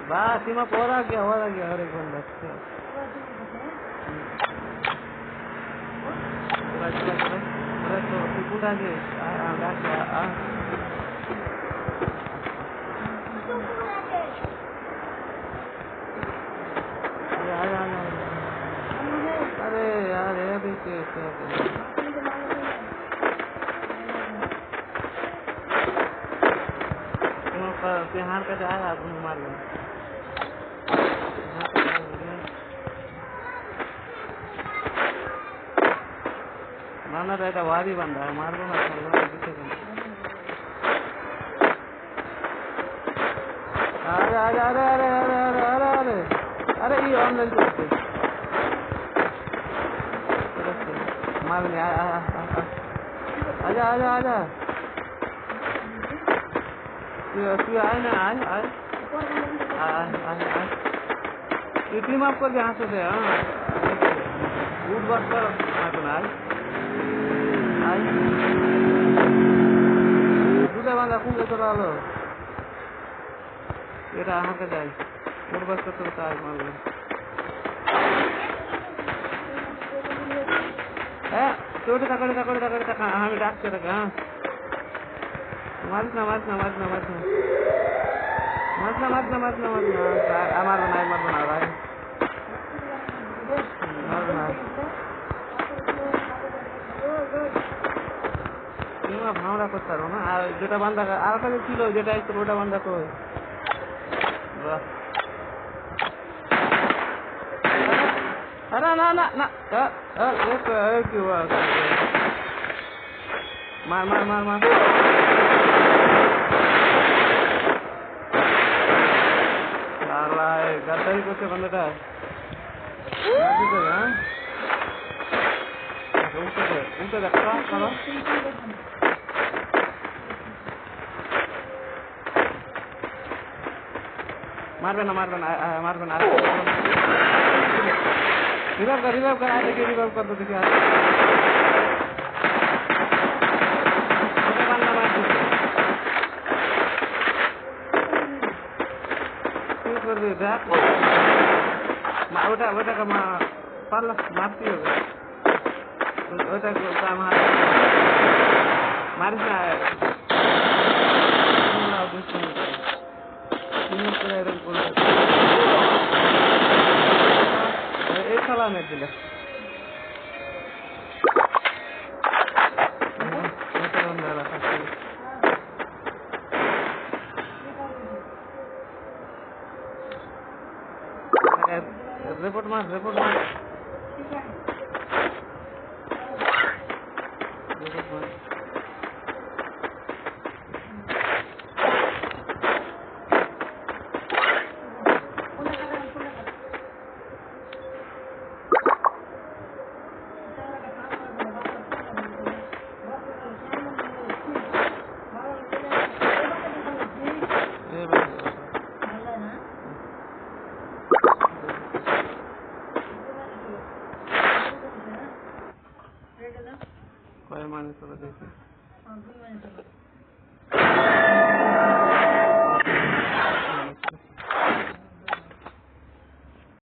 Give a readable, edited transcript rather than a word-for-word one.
बस सीमा और आ गया और एक बंदा चला अरे तो कुछ आगे अरे यार ये भी बिहार का जाए आप मार लो मारना रहता वारी बंदा है मार दो ना अरे अरे अरे अरे अरे अरे अरे अरे अरे ये ऑनलाइन करते मार नहीं आजा आजा आजा तू आए ना आए इतनी माफ कर यहाँ से हाँ गुड बात कर দুটা বাঁধা খুঁজে তোরা আলো এটা আমাকে যাই ওর বাস করতে তাই মারবে হ্যাঁ চোটে টাকা আমি ডাকছে টাকা হ্যাঁ মারিস না মারবো না ভাই মারবো না ভাঙড়া করতে পারবো না আর যেটা বান্ধা আর কাছে ছিল যেটা একটু ওটা বান্ধা তো আরে না না না কি মার গাদ্দারি করছে বান্ধাটা উল্টে দেখ मारबे ना रिवाइव कर आए देखिए रिवाइव कर दो देखिए कर दे देख ওটা का पाला मारती होगा ওটা काम मारिस ना एक साला नहीं दिला रिपोर्ट मार कोई माने तो देखिए